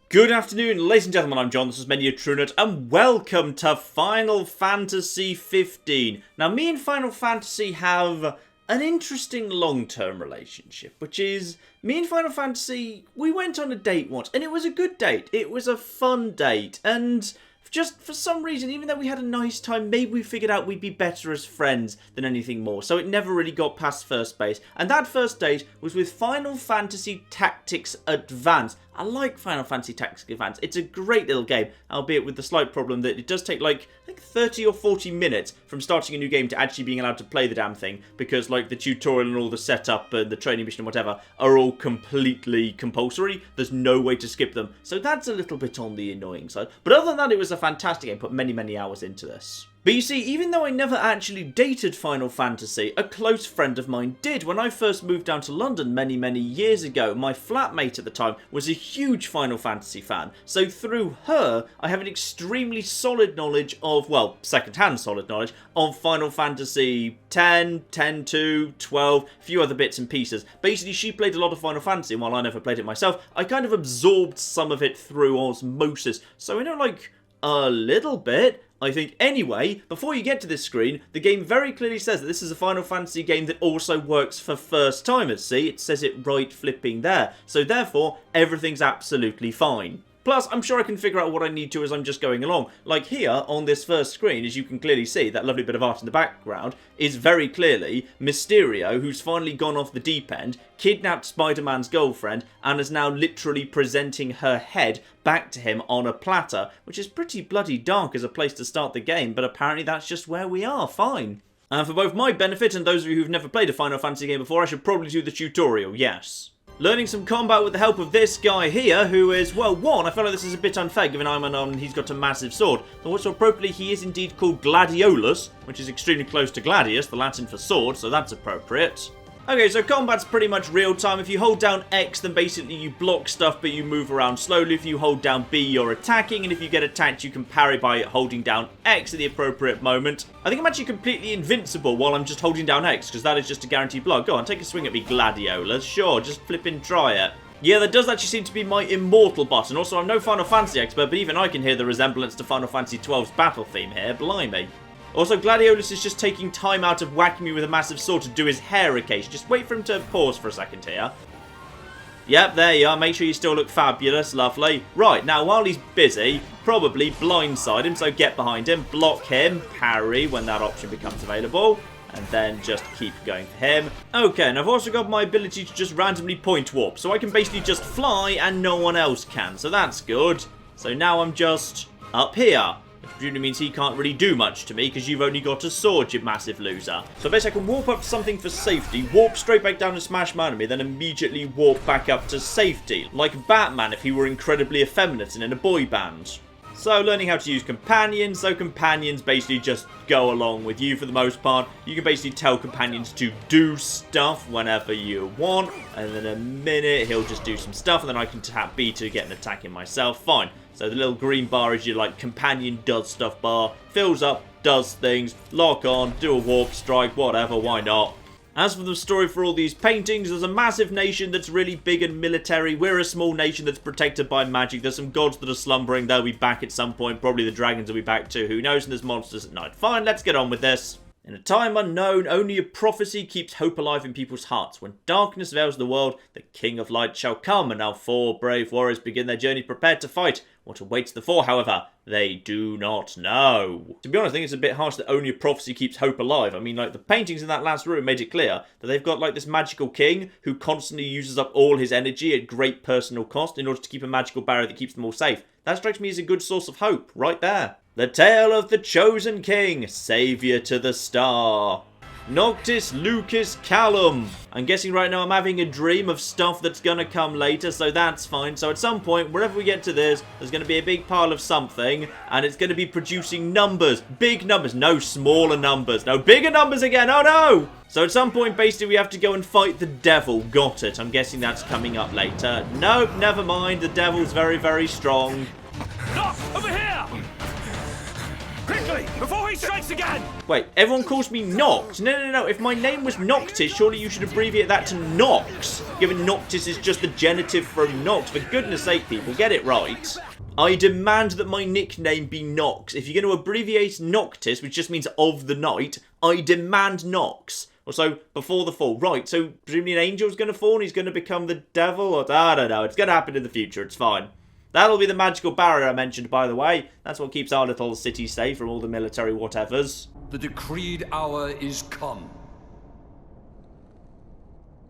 Good afternoon, ladies and gentlemen, I'm John, this is Menu Trunut, and welcome to Final Fantasy 15. Now, me and Final Fantasy have an interesting long-term relationship, which is, me and Final Fantasy, we went on a date once, and it was a good date. It was a fun date, and just for some reason, even though we had a nice time, maybe we figured out we'd be better as friends than anything more. So it never really got past first base. And that first date was with Final Fantasy Tactics Advance. I like Final Fantasy Tactics Advance. It's a great little game, albeit with the slight problem that it does take like, I think 30 or 40 minutes from starting a new game to actually being allowed to play the damn thing. Because like the tutorial and all the setup and the training mission and whatever are all completely compulsory. There's no way to skip them. So that's a little bit on the annoying side. But other than that, it was a fantastic game. Put many hours into this. But you see, even though I never actually dated Final Fantasy, a close friend of mine did. When I first moved down to London many years ago, my flatmate at the time was a huge Final Fantasy fan. So through her, I have an extremely solid knowledge of, well, second-hand solid knowledge of Final Fantasy 10, 10-2, 12, a few other bits and pieces. Basically, she played a lot of Final Fantasy, and while I never played it myself, I kind of absorbed some of it through osmosis. So I know, like, a little bit, I think. Anyway, before you get to this screen, the game very clearly says that this is a Final Fantasy game that also works for first timers. See, it says it right flipping there. So therefore, everything's absolutely fine. Plus, I'm sure I can figure out what I need to as I'm just going along. Like here, on this first screen, as you can clearly see, that lovely bit of art in the background is very clearly Mysterio, who's finally gone off the deep end, kidnapped Spider-Man's girlfriend, and is now literally presenting her head back to him on a platter, which is pretty bloody dark as a place to start the game, but apparently that's just where we are, fine. And for both my benefit and those of you who've never played a Final Fantasy game before, I should probably do the tutorial, yes. Learning some combat with the help of this guy here, who is, well, one, I feel like this is a bit unfair given I'm unknown and he's got a massive sword. So what's appropriately, he is indeed called Gladiolus, which is extremely close to gladius, the Latin for sword, so that's appropriate. Okay, so combat's pretty much real time. If you hold down X, then basically you block stuff, but you move around slowly. If you hold down B, you're attacking, and if you get attacked, you can parry by holding down X at the appropriate moment. I think I'm actually completely invincible while I'm just holding down X, because that is just a guaranteed block. Go on, take a swing at me, Gladiolus. Sure, just flipping try it. Yeah, that does actually seem to be my immortal button. Also, I'm no Final Fantasy expert, but even I can hear the resemblance to Final Fantasy XII's battle theme here. Blimey. Also, Gladiolus is just taking time out of whacking me with a massive sword to do his hair occasion. Just wait for him to pause for a second here. Yep, there you are. Make sure you still look fabulous. Lovely. Right, now while he's busy, probably blindside him, so get behind him, block him, parry when that option becomes available, and then just keep going for him. Okay, and I've also got my ability to just randomly point warp, so I can basically just fly and no one else can, so that's good. So now I'm just up here. Which presumably means he can't really do much to me because you've only got a sword, you massive loser. So basically I can warp up to something for safety, warp straight back down and smash my enemy, then immediately warp back up to safety. Like Batman if he were incredibly effeminate and in a boy band. So learning how to use companions, so companions basically just go along with you for the most part. You can basically tell companions to do stuff whenever you want, and then in a minute he'll just do some stuff, and then I can tap B to get an attack in myself, fine. So the little green bar is your like companion does stuff bar, fills up, does things, lock on, do a warp strike, whatever, why not? As for the story for all these paintings, there's a massive nation that's really big and military. We're a small nation that's protected by magic. There's some gods that are slumbering. They'll be back at some point. Probably the dragons will be back too. Who knows? And there's monsters at night. Fine, let's get on with this. In a time unknown, only a prophecy keeps hope alive in people's hearts. When darkness veils the world, the King of Light shall come. And now 4 brave warriors begin their journey prepared to fight. What awaits the 4, however, they do not know. To be honest, I think it's a bit harsh that only a prophecy keeps hope alive. I mean, like, the paintings in that last room made it clear that they've got, like, this magical king who constantly uses up all his energy at great personal cost in order to keep a magical barrier that keeps them all safe. That strikes me as a good source of hope, right there. The tale of the chosen king, saviour to the star. Noctis Lucas Callum. I'm guessing right now I'm having a dream of stuff that's gonna come later, so that's fine. So at some point, wherever we get to this, there's gonna be a big pile of something, and it's gonna be producing numbers. Big numbers. No smaller numbers. No bigger numbers again. Oh no! So at some point, basically, we have to go and fight the devil. Got it. I'm guessing that's coming up later. Nope, never mind. The devil's very strong. Doc, over here! Quickly, before He strikes again! Wait, everyone calls me Nox. No. If my name was Noctis, surely you should abbreviate that to Nox, given Noctis is just the genitive from Nox. For goodness sake, people, get it right. I demand that my nickname be Nox. If you're going to abbreviate Noctis, which just means of the night, I demand Nox. Also, before the fall. Right, so presumably an angel's going to fall and he's going to become the devil? Or, I don't know. It's going to happen in the future. It's fine. That'll be the magical barrier I mentioned, by the way. That's what keeps our little city safe from all the military whatevers. The decreed hour is come.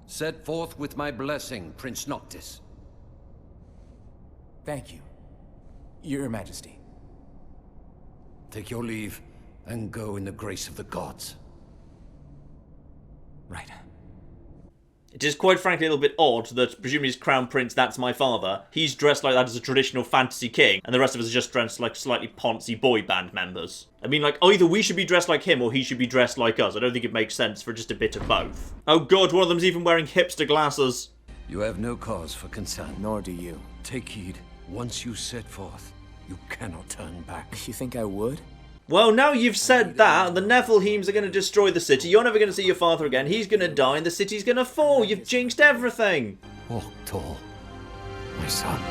Set forth with my blessing, Prince Noctis. Thank you, Your Majesty. Take your leave and go in the grace of the gods. Right. It is quite frankly a little bit odd that, presumably as Crown Prince, that's my father. He's dressed like that as a traditional fantasy king, and the rest of us are just dressed like slightly poncy boy band members. I mean, like, either we should be dressed like him or he should be dressed like us. I don't think it makes sense for just a bit of both. Oh god, one of them's even wearing hipster glasses. You have no cause for concern. Nor do you. Take heed. Once you set forth, you cannot turn back. You think I would? Well, now you've said that, the Nephilim are going to destroy the city, you're never going to see your father again, he's going to die, and the city's going to fall. You've jinxed everything. Walk tall, my son.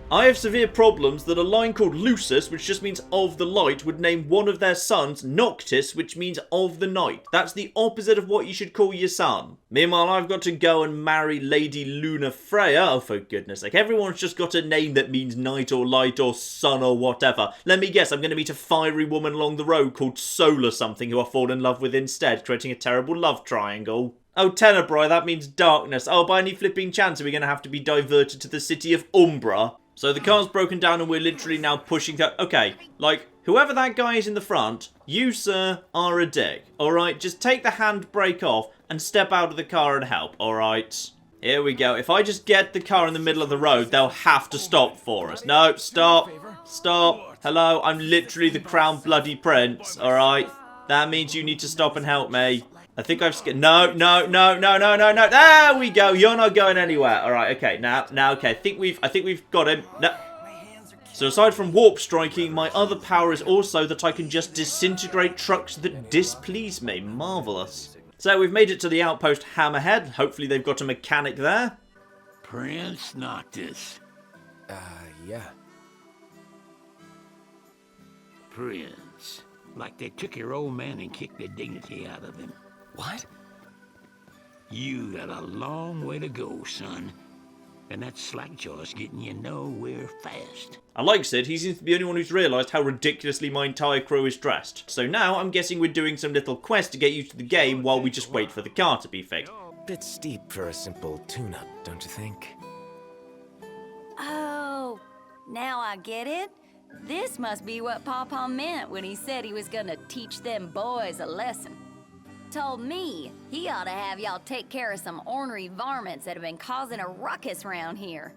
I have severe problems that a line called Lucis, which just means of the light, would name one of their sons Noctis, which means of the night. That's the opposite of what you should call your son. Meanwhile, I've got to go and marry Lady Luna Freya. Oh, for goodness sake. Everyone's just got a name that means night or light or sun or whatever. Let me guess, I'm going to meet a fiery woman along the road called Solar something who I fall in love with instead, creating a terrible love triangle. Oh, Tenebrae, that means darkness. Oh, by any flipping chance are we going to have to be diverted to the city of Umbra? So the car's broken down and we're literally now pushing that. Okay, like, whoever that guy is in the front, you, sir, are a dick. Alright, just take the handbrake off and step out of the car and help, alright? Here we go. If I just get the car in the middle of the road, they'll have to stop for us. No, stop. Stop. Hello, I'm literally the crown bloody prince, alright? That means you need to stop and help me. I think I've skipped. No. There we go. You're not going anywhere. All right. Okay. Now. Okay. I think we've got him. No. So aside from warp striking, my other power is also that I can just disintegrate trucks that displease me. Marvelous. So we've made it to the outpost Hammerhead. Hopefully they've got a mechanic there. Prince Noctis. Yeah. Prince. Like they took your old man and kicked the dignity out of him. What? You got a long way to go, son. And that slackjaw's getting you nowhere fast. I like Sid, he seems to be the only one who's realised how ridiculously my entire crew is dressed. So now I'm guessing we're doing some little quest to get used to the game while we just wait for the car to be fixed. Bit steep for a simple tune-up, don't you think? Oh, now I get it. This must be what Papa meant when he said he was gonna teach them boys a lesson. Told me he ought to have y'all take care of some ornery varmints that have been causing a ruckus around here.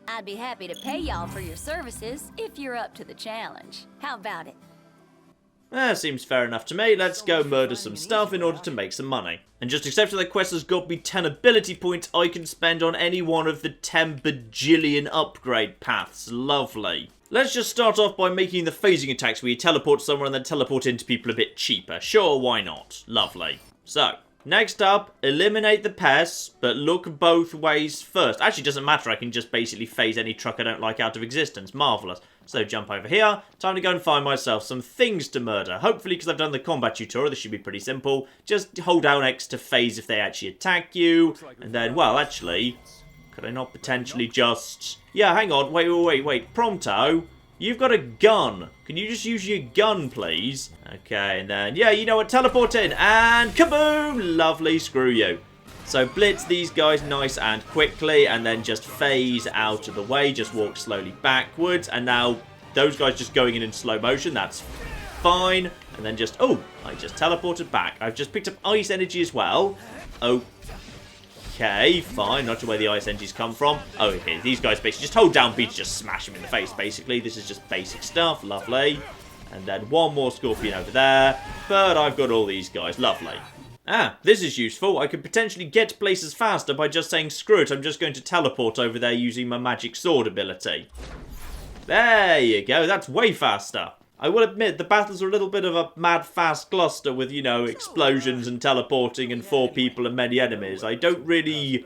I'd be happy to pay y'all for your services if you're up to the challenge. How about it? Seems fair enough to me. Let's go murder some stuff in order to make some money. And just accept that the quest has got me 10 ability points I can spend on any one of the 10 bajillion upgrade paths. Lovely. Let's just start off by making the phasing attacks where you teleport somewhere and then teleport into people a bit cheaper. Sure, why not? Lovely. So, next up, eliminate the pests, but look both ways first. Actually, it doesn't matter. I can just basically phase any truck I don't like out of existence. Marvellous. So, jump over here. Time to go and find myself some things to murder. Hopefully, because I've done the combat tutorial, this should be pretty simple. Just hold down X to phase if they actually attack you. And then, well, actually, could I not potentially just... Yeah, hang on. Wait. Prompto, you've got a gun. Can you just use your gun, please? Okay, and then, yeah, you know what? Teleport in. And kaboom! Lovely, screw you. So blitz these guys nice and quickly, and then just phase out of the way. Just walk slowly backwards. And now those guys just going in slow motion. That's fine. And then just, oh, I just teleported back. I've just picked up ice energy as well. Oh. Okay, fine. Not sure where the ice energies come from. Oh, okay. These guys basically just hold down B to just smash them in the face, basically. This is just basic stuff. Lovely. And then one more scorpion over there. But I've got all these guys. Lovely. Ah, this is useful. I could potentially get places faster by just saying, screw it, I'm just going to teleport over there using my magic sword ability. There you go. That's way faster. I will admit, the battles are a little bit of a mad fast cluster with, you know, explosions and teleporting and 4 people and many enemies. I don't really...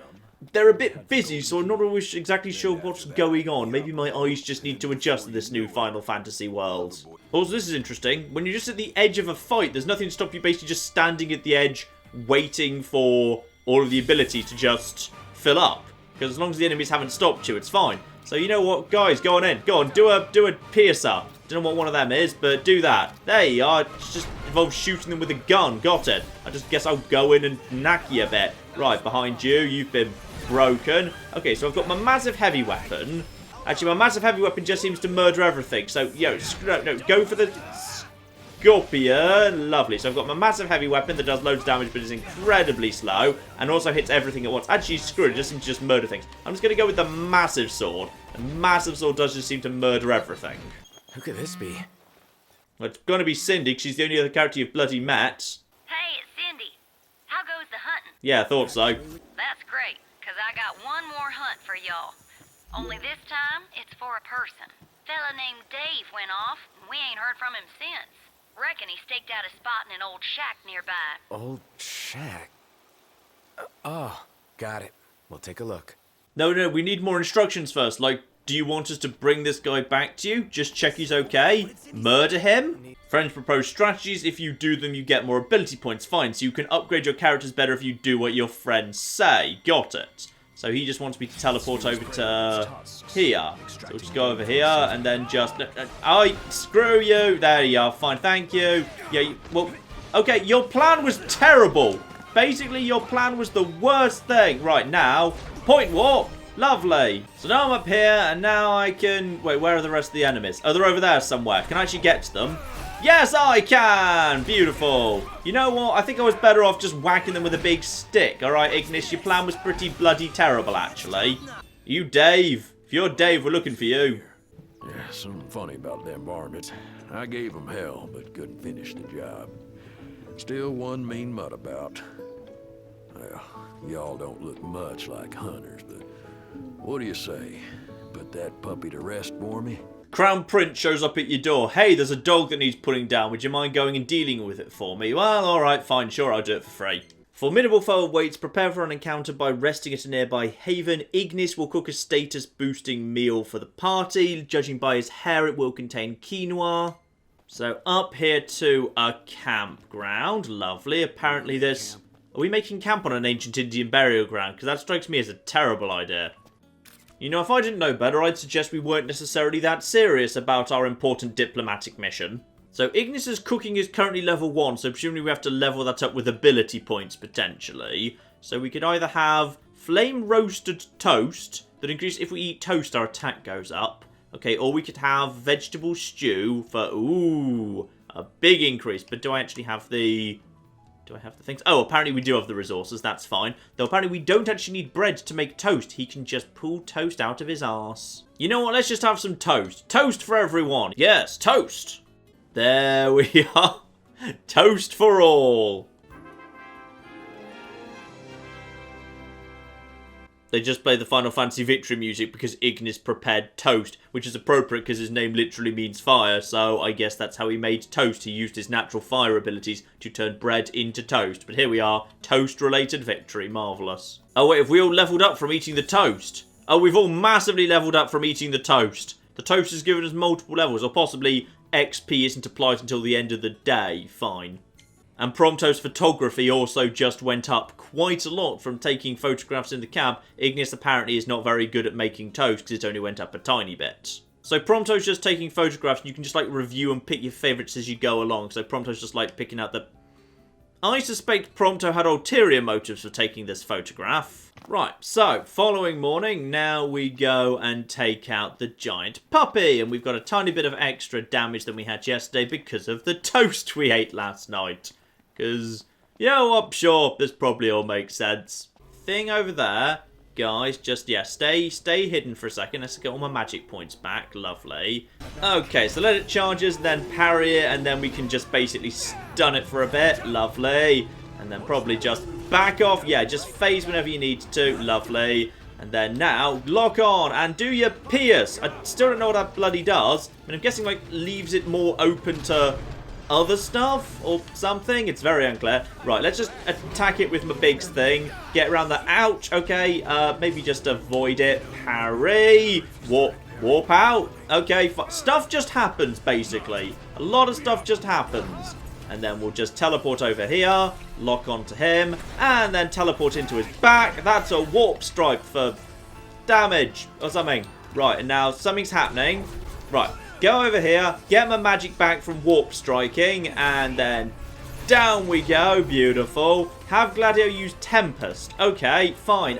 They're a bit busy, so I'm not always exactly sure what's going on. Maybe my eyes just need to adjust to this new Final Fantasy world. Also, this is interesting. When you're just at the edge of a fight, there's nothing to stop you basically just standing at the edge, waiting for all of the abilities to just fill up. Because as long as the enemies haven't stopped you, it's fine. So you know what, guys, go on in. Go on, do a piercer. Don't know what one of them is, but do that. There you are. It just involves shooting them with a gun. Got it. I just guess I'll go in and knock you a bit. Right, behind you. You've been broken. Okay, so I've got my massive heavy weapon. Actually, my massive heavy weapon just seems to murder everything. So, no, go for the Scorpion. Lovely. So I've got my massive heavy weapon that does loads of damage but is incredibly slow and also hits everything at once. Actually, screw it. It just seems to just murder things. I'm just going to go with the massive sword. The massive sword does just seem to murder everything. Who could this be? Well, it's going to be Cindy because she's the only other character you've bloody met. Hey, it's Cindy. How goes the hunting? Yeah, I thought so. That's great, because I got one more hunt for y'all. Only this time, it's for a person. Fella named Dave went off, and we ain't heard from him since. Reckon he staked out a spot in an old shack nearby. Old shack. Oh, got it. We'll take a look. No, we need more instructions first. Like, do you want us to bring this guy back to you? Just check he's okay? Murder him? Friends propose strategies. If you do them, you get more ability points. Fine, so you can upgrade your characters better if you do what your friends say. Got it. So he just wants me to teleport over to here. So we'll just go over here and then just... Oh, screw you. There you are. Fine, thank you. Yeah, well, okay, your plan was terrible. Basically, your plan was the worst thing. Right, now, point warp. Lovely. So now I'm up here, and now I can... Wait, where are the rest of the enemies? Oh, they're over there somewhere. Can I actually get to them? Yes, I can! Beautiful. You know what? I think I was better off just whacking them with a big stick. Alright, Ignis, your plan was pretty bloody terrible, actually. You, Dave. If you're Dave, we're looking for you. Yeah, something funny about them varmints. I gave them hell, but couldn't finish the job. Still one mean mutt about. Well, y'all don't look much like hunters, but what do you say? Put that puppy to rest for me? Crown Prince shows up at your door. Hey, there's a dog that needs putting down. Would you mind going and dealing with it for me? Well, alright, fine, sure, I'll do it for free. Formidable foe awaits. Prepare for an encounter by resting at a nearby haven. Ignis will cook a status-boosting meal for the party. Judging by his hair, it will contain quinoa. So, up here to a campground. Lovely. Apparently this... Are we making camp on an ancient Indian burial ground? Because that strikes me as a terrible idea. You know, if I didn't know better, I'd suggest we weren't necessarily that serious about our important diplomatic mission. So Ignis's cooking is currently level 1, so presumably we have to level that up with ability points, potentially. So we could either have flame roasted toast, that increases if we eat toast, our attack goes up. Okay, or we could have vegetable stew for, ooh, a big increase. But do I actually have the... Do I have the things? Oh, apparently we do have the resources. That's fine. Though apparently we don't actually need bread to make toast. He can just pull toast out of his arse. You know what? Let's just have some toast. Toast for everyone. Yes, toast. There we are. Toast for all. They just play the Final Fantasy victory music because Ignis prepared toast, which is appropriate because his name literally means fire, so I guess that's how he made toast. He used his natural fire abilities to turn bread into toast. But here we are, toast-related victory. Marvellous. Oh wait, have we all leveled up from eating the toast? Oh, we've all massively leveled up from eating the toast. The toast has given us multiple levels, or possibly XP isn't applied until the end of the day. Fine. And Prompto's photography also just went up quite a lot from taking photographs in the camp. Ignis apparently is not very good at making toast because it only went up a tiny bit. So Prompto's just taking photographs and you can just like review and pick your favourites as you go along. So Prompto's just like picking out the... I suspect Prompto had ulterior motives for taking this photograph. Right, so following morning, now we go and take out the giant puppy. And we've got a tiny bit of extra damage than we had yesterday because of the toast we ate last night. Because, you know what, sure, this probably all makes sense. Thing over there, guys, just, yeah, stay hidden for a second. Let's get all my magic points back. Lovely. Okay, so let it charge us, then parry it, and then we can just basically stun it for a bit. Lovely. And then probably just back off. Yeah, just phase whenever you need to. Lovely. And then now, lock on and do your pierce. I still don't know what that bloody does. I mean, I'm guessing, like, leaves it more open to other stuff or something. It's very unclear. Right, let's just attack it with my big thing. Get around the ouch. Okay, maybe just avoid it. Parry. Warp out. Okay, stuff just happens, basically. A lot of stuff just happens. And then we'll just teleport over here, lock onto him, and then teleport into his back. That's a warp strike for damage or something. Right, and now something's happening. Right, go over here, get my magic back from warp striking, and then down we go. Beautiful. Have Gladio use Tempest. Okay, fine.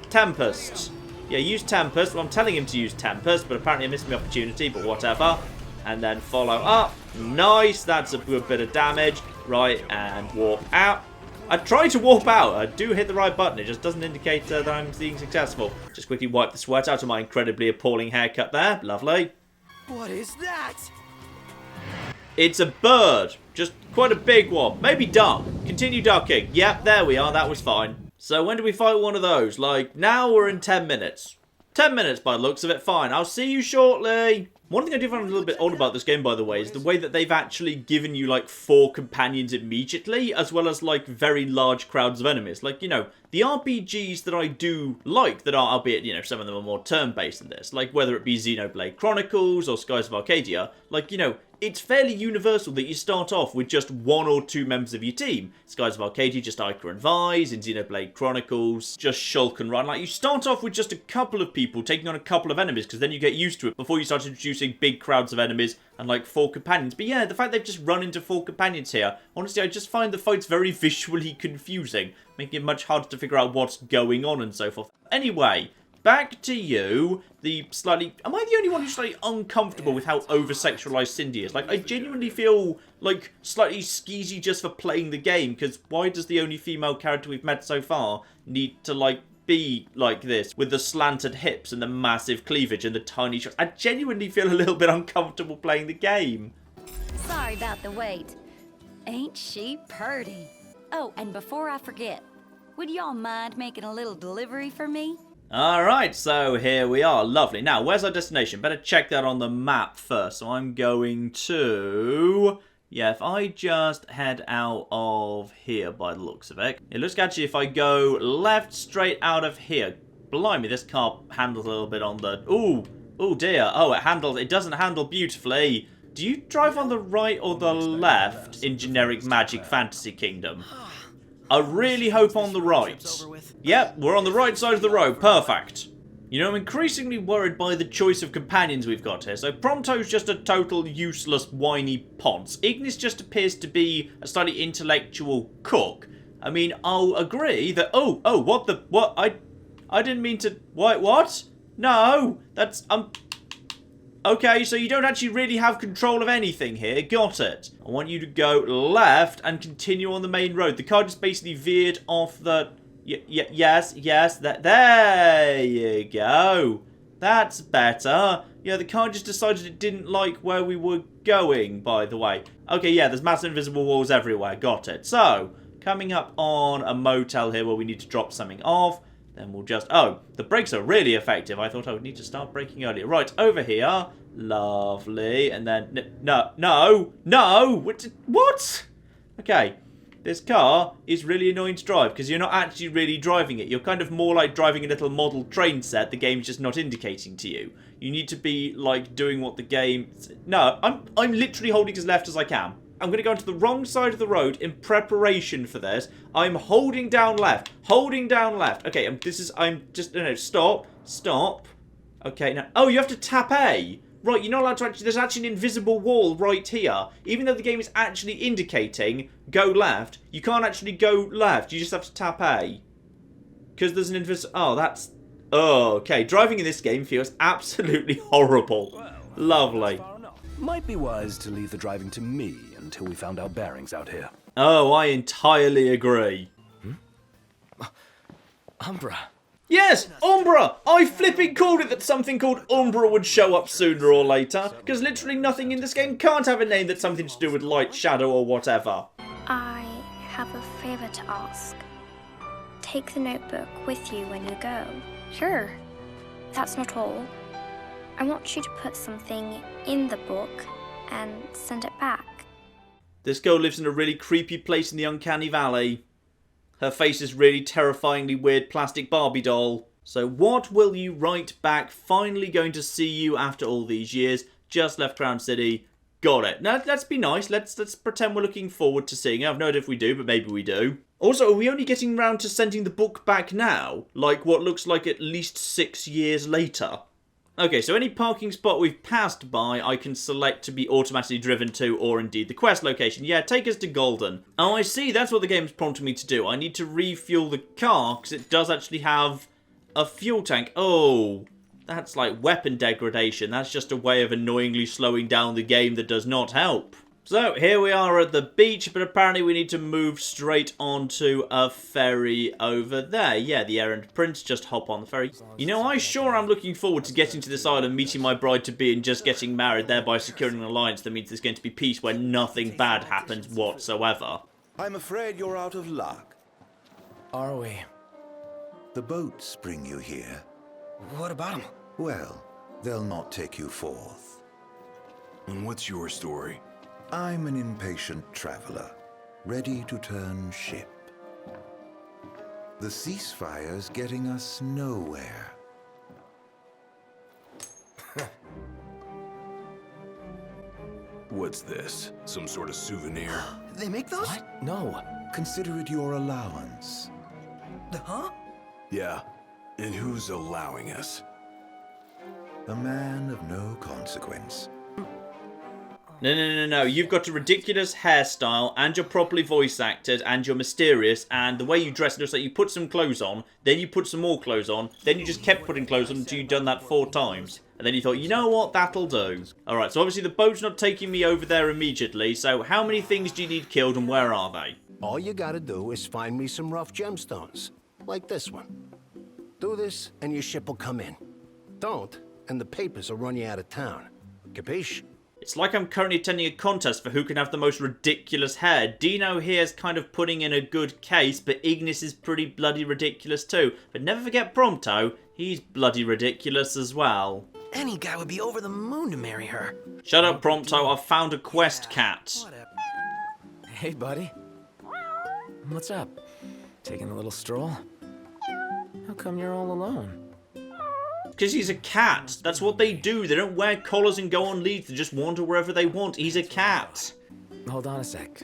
Tempest. Yeah, use Tempest. Well, I'm telling him to use Tempest, but apparently I missed my opportunity, but whatever. And then follow up. Nice, that's a good bit of damage. Right, and warp out. I tried to warp out. I do hit the right button. It just doesn't indicate that I'm being successful. Just quickly wipe the sweat out of my incredibly appalling haircut there. Lovely. What is that? It's a bird. Just quite a big one. Maybe duck. Continue ducking. Yep, there we are. That was fine. So when do we fight one of those? Like, now we're in 10 minutes. 10 minutes by the looks of it. Fine. I'll see you shortly. One thing I do find a little bit odd about this game, by the way, is the way that they've actually given you, like, 4 companions immediately, as well as, like, very large crowds of enemies. Like, you know, the RPGs that I do like, that are, albeit, you know, some of them are more turn-based than this, like, whether it be Xenoblade Chronicles or Skies of Arcadia, like, you know, it's fairly universal that you start off with just 1 or 2 members of your team. Skies of Arcadia, just Ica and Vise. In Xenoblade Chronicles, just Shulk and Run. Like, you start off with just a couple of people taking on a couple of enemies, because then you get used to it before you start introducing big crowds of enemies and, like, 4 companions. But yeah, the fact they've just run into 4 companions here, honestly, I just find the fights very visually confusing, making it much harder to figure out what's going on and so forth. Anyway, back to you, the slightly... Am I the only one who's slightly uncomfortable with how over-sexualized Cindy is? Like, I genuinely feel, like, slightly skeezy just for playing the game, because why does the only female character we've met so far need to, like, be like this, with the slanted hips and the massive cleavage and the tiny shots? I genuinely feel a little bit uncomfortable playing the game. Sorry about the wait. Ain't she purty? Oh, and before I forget, would y'all mind making a little delivery for me? Alright, so here we are. Lovely. Now, where's our destination? Better check that on the map first. So I'm going to... Yeah, if I just head out of here by the looks of it. It looks actually if I go left straight out of here. Blimey, this car handles a little bit on the... Ooh, oh dear. Oh, it doesn't handle beautifully. Do you drive on the right or the left in generic Magic Fantasy Kingdom? I really hope on the right. Yep, we're on the right side of the road. Perfect. You know, I'm increasingly worried by the choice of companions we've got here. So Prompto's just a total useless, whiny ponce. Ignis just appears to be a slightly intellectual cook. I mean, I'll agree that... Oh, what? I didn't mean to... What? No, that's... Okay, so you don't actually really have control of anything here. Got it. I want you to go left and continue on the main road. The car just basically veered off the... Yes, there you go. That's better. Yeah, the car just decided it didn't like where we were going, by the way. Okay, yeah, there's massive invisible walls everywhere. Got it. So, coming up on a motel here where we need to drop something off. Then we'll just... Oh, the brakes are really effective. I thought I would need to start braking earlier. Right, over here. Lovely. And then... No! What? Okay. This car is really annoying to drive because you're not actually really driving it. You're kind of more like driving a little model train set the game's just not indicating to you. You need to be, like, doing what the game... No, I'm literally holding as left as I can. I'm going to go onto the wrong side of the road in preparation for this. I'm holding down left. Okay, no, stop. Okay, now, oh, you have to tap A. Right, you're not allowed to actually, there's actually an invisible wall right here. Even though the game is actually indicating go left, you can't actually go left. You just have to tap A. Because there's an invisible, oh, okay. Driving in this game feels absolutely horrible. Well, lovely. Might be wise to leave the driving to me until we found our bearings out here. Oh, I entirely agree. Umbra. Yes, Umbra! I flipping called it that something called Umbra would show up sooner or later, because literally nothing in this game can't have a name that's something to do with light, shadow, or whatever. I have a favor to ask. Take the notebook with you when you go. Sure. That's not all. I want you to put something in the book and send it back. This girl lives in a really creepy place in the Uncanny Valley. Her face is really terrifyingly weird plastic Barbie doll. So what will you write back? Finally going to see you after all these years. Just left Crown City. Got it. Now, let's be nice. Let's pretend we're looking forward to seeing it. I've no idea if we do, but maybe we do. Also, are we only getting round to sending the book back now? Like what looks like at least 6 years later? Okay, so any parking spot we've passed by, I can select to be automatically driven to, or indeed the quest location. Yeah, take us to Golden. Oh, I see. That's what the game's prompting me to do. I need to refuel the car, because it does actually have a fuel tank. Oh, that's like weapon degradation. That's just a way of annoyingly slowing down the game that does not help. So, here we are at the beach, but apparently we need to move straight onto a ferry over there. Yeah, the errand prince, just hop on the ferry. You know, I sure am looking forward to getting to this island, meeting my bride-to-be and just getting married, thereby securing an alliance that means there's going to be peace where nothing bad happens whatsoever. I'm afraid you're out of luck. Are we? The boats bring you here. What about him? Well, they'll not take you forth. And what's your story? I'm an impatient traveler, ready to turn ship. The ceasefire's getting us nowhere. What's this? Some sort of souvenir? They make those? What? No. Consider it your allowance. Huh? Yeah. And who's allowing us? A man of no consequence. No. You've got a ridiculous hairstyle, and you're properly voice acted, and you're mysterious, and the way you dress, it looks like you put some clothes on, then you put some more clothes on, then you just kept putting clothes on until you'd done that 4 times. And then you thought, you know what, that'll do. Alright, so obviously the boat's not taking me over there immediately, so how many things do you need killed, and where are they? All you gotta do is find me some rough gemstones, like this one. Do this, and your ship will come in. Don't, and the papers will run you out of town. Capiche? It's like I'm currently attending a contest for who can have the most ridiculous hair. Dino here's kind of putting in a good case, but Ignis is pretty bloody ridiculous too. But never forget Prompto, he's bloody ridiculous as well. Any guy would be over the moon to marry her. Shut up, Prompto, I've found a quest cat. Whatever. Hey, buddy. What's up? Taking a little stroll? How come you're all alone? Because he's a cat. That's what they do. They don't wear collars and go on leads. They just wander wherever they want. He's a cat. Hold on a sec.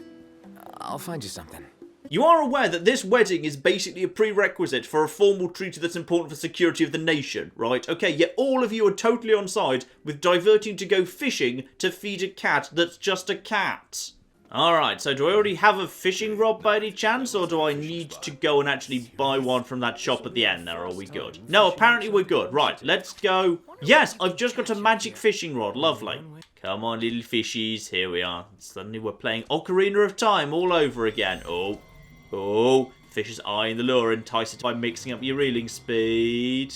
I'll find you something. You are aware that this wedding is basically a prerequisite for a formal treaty that's important for security of the nation, right? Okay, yet all of you are totally on side with diverting to go fishing to feed a cat that's just a cat. Alright, so do I already have a fishing rod by any chance, or do I need to go and actually buy one from that shop at the end there? Are we good? No, apparently we're good. Right, let's go. Yes, I've just got a magic fishing rod. Lovely. Come on, little fishies. Here we are. Suddenly we're playing Ocarina of Time all over again. Oh, fish's eye in the lure. Entice it by mixing up your reeling speed.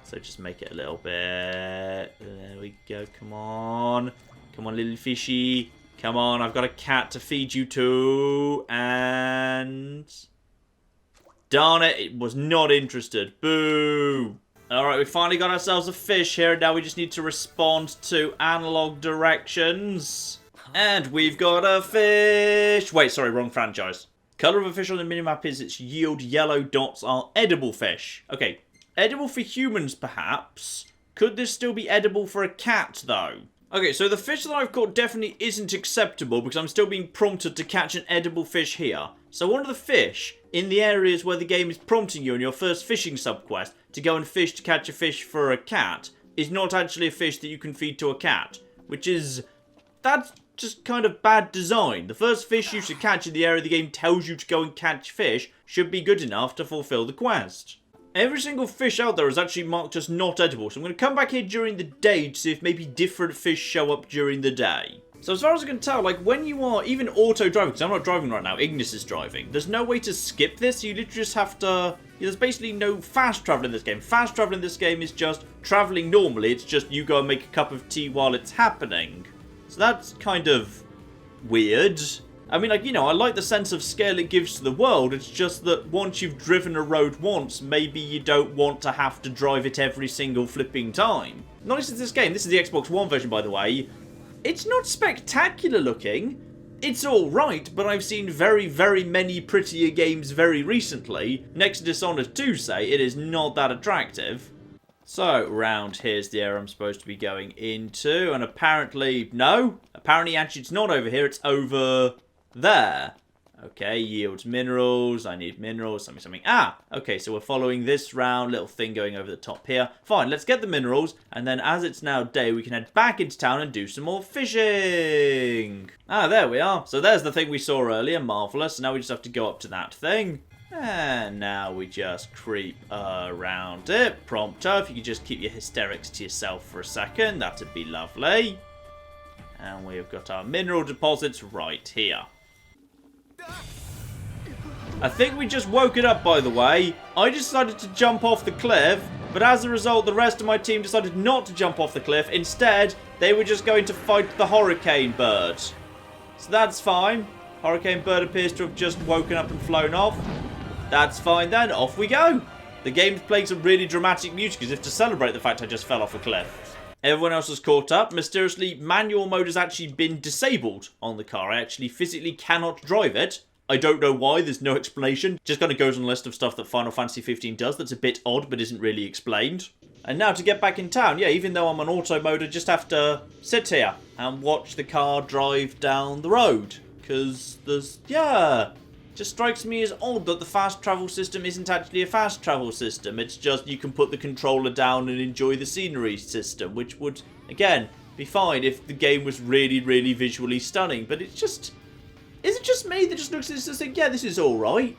So just make it a little bit. There we go. Come on. Come on, little fishy. Come on, I've got a cat to feed you to. And... darn it, it was not interested. Boo. Alright, we finally got ourselves a fish here. Now we just need to respond to analog directions. And we've got a fish. Wait, sorry, wrong franchise. Color of a fish on the minimap is its yield. Yellow dots are edible fish. Okay, edible for humans, perhaps. Could this still be edible for a cat, though? Okay, so the fish that I've caught definitely isn't acceptable because I'm still being prompted to catch an edible fish here. So one of the fish in the areas where the game is prompting you in your first fishing subquest to go and fish to catch a fish for a cat is not actually a fish that you can feed to a cat, which is... that's just kind of bad design. The first fish you should catch in the area the game tells you to go and catch fish should be good enough to fulfill the quest. Every single fish out there is actually marked as not edible, so I'm going to come back here during the day to see if maybe different fish show up during the day. So as far as I can tell, like when you are even auto-driving, because I'm not driving right now, Ignis is driving, there's no way to skip this, you literally just have to... there's basically no fast travel in this game. Fast travel in this game is just travelling normally, it's just you go and make a cup of tea while it's happening. So that's kind of weird. I mean, like, you know, I like the sense of scale it gives to the world. It's just that once you've driven a road once, maybe you don't want to have to drive it every single flipping time. Not just this game. This is the Xbox One version, by the way. It's not spectacular looking. It's alright, but I've seen very, very many prettier games very recently. Next to Dishonored 2, say, it is not that attractive. So, round here's the area I'm supposed to be going into, and apparently, no. Apparently, actually, it's not over here, it's over there. Okay, yields minerals, I need minerals, something. Ah, okay, so we're following this round, little thing going over the top here. Fine, let's get the minerals, and then as it's now day, we can head back into town and do some more fishing. Ah, there we are. So there's the thing we saw earlier, marvellous. Now we just have to go up to that thing. And now we just creep around it. Prompto, if you could just keep your hysterics to yourself for a second, that'd be lovely. And we've got our mineral deposits right here. I think we just woke it up, by the way. I decided to jump off the cliff, but as a result, the rest of my team decided not to jump off the cliff. Instead, they were just going to fight the hurricane bird. So that's fine. Hurricane bird appears to have just woken up and flown off. That's fine then, off we go. The game's playing some really dramatic music as if to celebrate the fact I just fell off a cliff. Everyone else has caught up. Mysteriously, manual mode has actually been disabled on the car. I actually physically cannot drive it. I don't know why, there's no explanation. Just kind of goes on a list of stuff that Final Fantasy 15 does that's a bit odd but isn't really explained. And now to get back in town, yeah, even though I'm on auto mode, I just have to sit here and watch the car drive down the road. Because there's, yeah, just strikes me as odd that the fast travel system isn't actually a fast travel system. It's just you can put the controller down and enjoy the scenery system, which would, again, be fine if the game was really, really visually stunning. But it's just, is it just me that just looks at this and thinks, yeah, this is alright,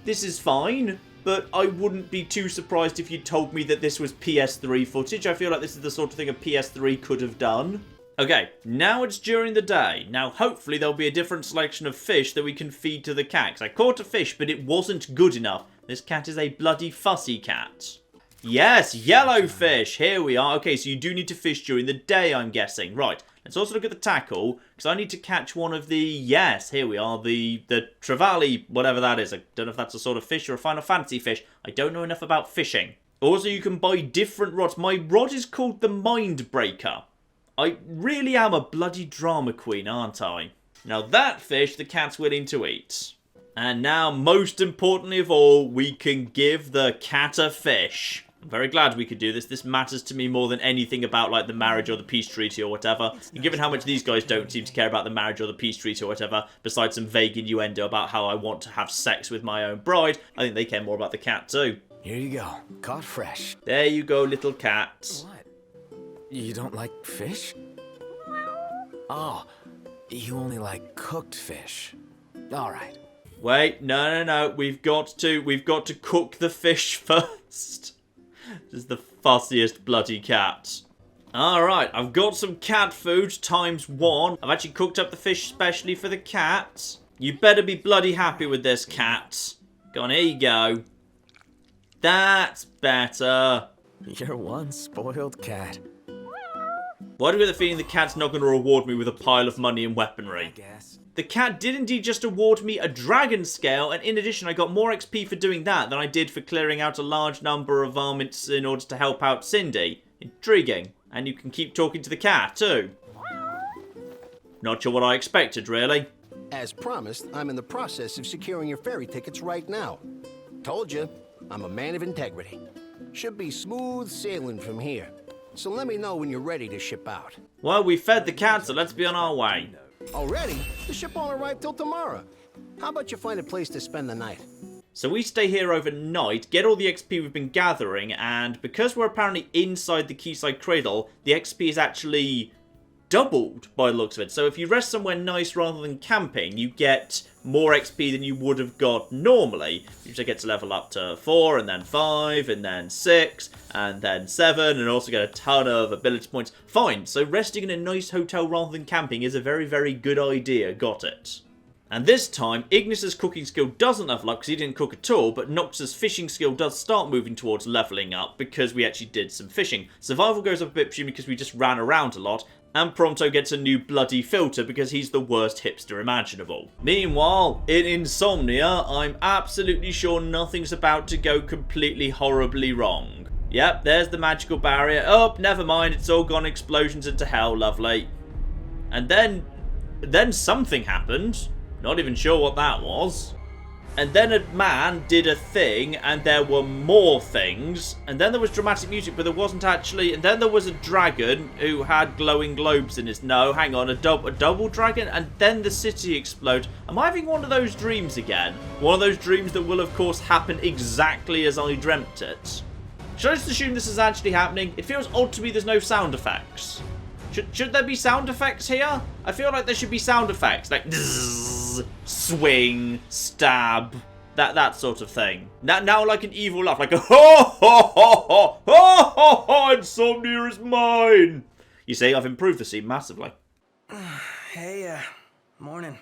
this is fine, but I wouldn't be too surprised if you told me that this was PS3 footage. I feel like this is the sort of thing a PS3 could have done. Okay, now it's during the day. Now, hopefully, there'll be a different selection of fish that we can feed to the cat. 'Cause I caught a fish, but it wasn't good enough. This cat is a bloody fussy cat. Yes, yellow fish. Here we are. Okay, so you do need to fish during the day, I'm guessing. Right, let's also look at the tackle, because I need to catch one of the, yes, here we are, the trevally, whatever that is. I don't know if that's a sort of fish or a Final Fantasy fish. I don't know enough about fishing. Also, you can buy different rods. My rod is called the Mind Breaker. I really am a bloody drama queen, aren't I? Now that fish, the cat's willing to eat. And now, most importantly of all, we can give the cat a fish. I'm very glad we could do this. This matters to me more than anything about, like, the marriage or the peace treaty or whatever. And given how much these guys don't seem to care about the marriage or the peace treaty or whatever, besides some vague innuendo about how I want to have sex with my own bride, I think they care more about the cat too. Here you go. Caught fresh. There you go, little cat. What? You don't like fish? Oh, you only like cooked fish. All right. Wait, no. We've got to cook the fish first. This is the fussiest bloody cat. Alright, I've got some cat food ×1. I've actually cooked up the fish specially for the cat. You better be bloody happy with this, cat. Go on, here you go. That's better. You're one spoiled cat. Why do we get the feeling the cat's not going to reward me with a pile of money and weaponry? I guess. The cat did indeed just award me a dragon scale, and in addition I got more XP for doing that than I did for clearing out a large number of varmints in order to help out Cindy. Intriguing. And you can keep talking to the cat too. Not sure what I expected, really. As promised, I'm in the process of securing your ferry tickets right now. Told you, I'm a man of integrity. Should be smooth sailing from here. So let me know when you're ready to ship out. Well, we fed the cat, so let's be on our way. Already? The ship won't arrive till tomorrow. How about you find a place to spend the night? So we stay here overnight, get all the XP we've been gathering, and because we're apparently inside the quayside cradle, the XP is actually doubled by the looks of it. So if you rest somewhere nice rather than camping, you get more XP than you would have got normally. You just get to level up to 4, and then 5, and then 6, and then 7, and also get a ton of ability points. Fine, so resting in a nice hotel rather than camping is a very, very good idea. Got it. And this time, Ignis's cooking skill doesn't level up because he didn't cook at all, but Nox's fishing skill does start moving towards leveling up because we actually did some fishing. Survival goes up a bit because we just ran around a lot, and Pronto gets a new bloody filter because he's the worst hipster imaginable. Meanwhile, in Insomnia, I'm absolutely sure nothing's about to go completely horribly wrong. Yep, there's the magical barrier. Oh, never mind, it's all gone explosions into hell, lovely. And then something happened. Not even sure what that was. And then a man did a thing, and there were more things. And then there was dramatic music, but there wasn't actually. And then there was a dragon who had glowing globes in his... No, hang on, a double dragon? And then the city exploded. Am I having one of those dreams again? One of those dreams that will, of course, happen exactly as I dreamt it. Should I just assume this is actually happening? It feels odd to me there's no sound effects. Should there be sound effects here? I feel like there should be sound effects, like zzz, swing, stab, that sort of thing. Now like an evil laugh, like a ho ho ho ho ho ho ho, Insomnia is mine. You see, I've improved the scene massively. Hey, morning.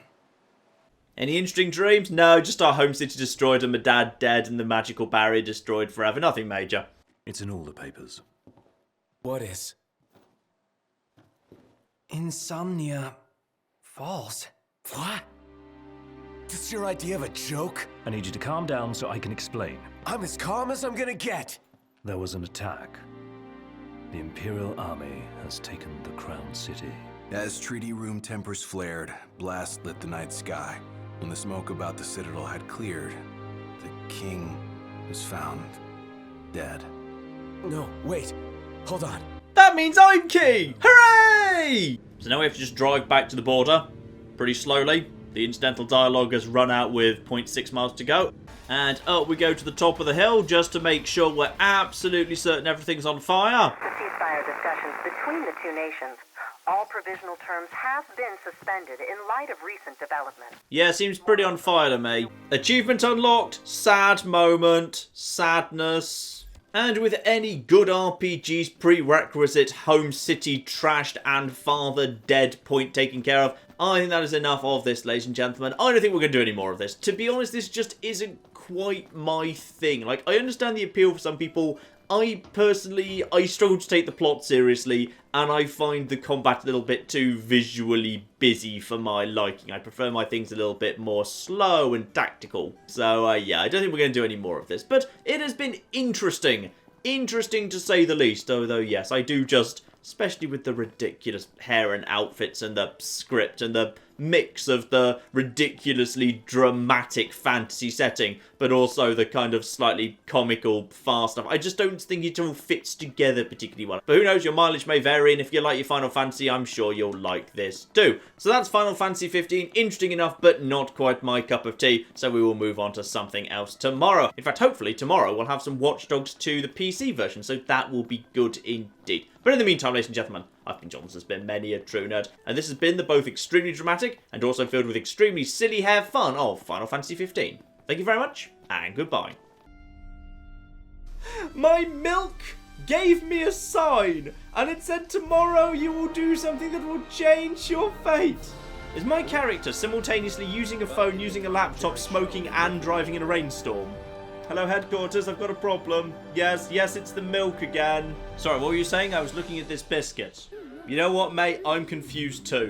Any interesting dreams? No, just our home city destroyed and my dad dead and the magical barrier destroyed forever. Nothing major. It's in all the papers. What is? Insomnia Falls. What? This your idea of a joke? I need you to calm down so I can explain. I'm as calm as I'm gonna get. There was an attack. The Imperial Army has taken the Crown City. As treaty room tempers flared, blast lit the night sky. When the smoke about the Citadel had cleared, the king was found dead. No, wait. Hold on. That means I'm king! Hooray! So now we have to just drive back to the border pretty slowly. The incidental dialogue has run out with 0.6 miles to go. And up we go to the top of the hill just to make sure we're absolutely certain everything's on fire. The ceasefire discussions between the two nations. All provisional terms have been suspended in light of recent developments. Yeah, seems pretty on fire to me. Achievement unlocked. Sad moment. Sadness. And with any good RPG's prerequisite home city trashed and father dead point taken care of, I think that is enough of this, ladies and gentlemen. I don't think we're going to do any more of this. To be honest, this just isn't quite my thing. Like, I understand the appeal for some people. I struggle to take the plot seriously, and I find the combat a little bit too visually busy for my liking. I prefer my things a little bit more slow and tactical. So, yeah, I don't think we're going to do any more of this. But it has been interesting. Interesting to say the least. Although, yes, I do just, especially with the ridiculous hair and outfits and the script and the mix of the ridiculously dramatic fantasy setting, but also the kind of slightly comical, fast stuff. I just don't think it all fits together particularly well. But who knows, your mileage may vary, and if you like your Final Fantasy, I'm sure you'll like this too. So that's Final Fantasy 15. Interesting enough, but not quite my cup of tea, so we will move on to something else tomorrow. In fact, hopefully tomorrow we'll have some Watch Dogs 2, the PC version, so that will be good indeed. But in the meantime, ladies and gentlemen, I've been John, this has been Many a True Nerd, and this has been the both extremely dramatic and also filled with extremely silly hair fun of Final Fantasy 15. Thank you very much, and goodbye. My milk gave me a sign, and it said tomorrow you will do something that will change your fate. Is my character simultaneously using a phone, using a laptop, smoking, and driving in a rainstorm? Hello, headquarters, I've got a problem. Yes, it's the milk again. Sorry, what were you saying? I was looking at this biscuit. You know what, mate? I'm confused too.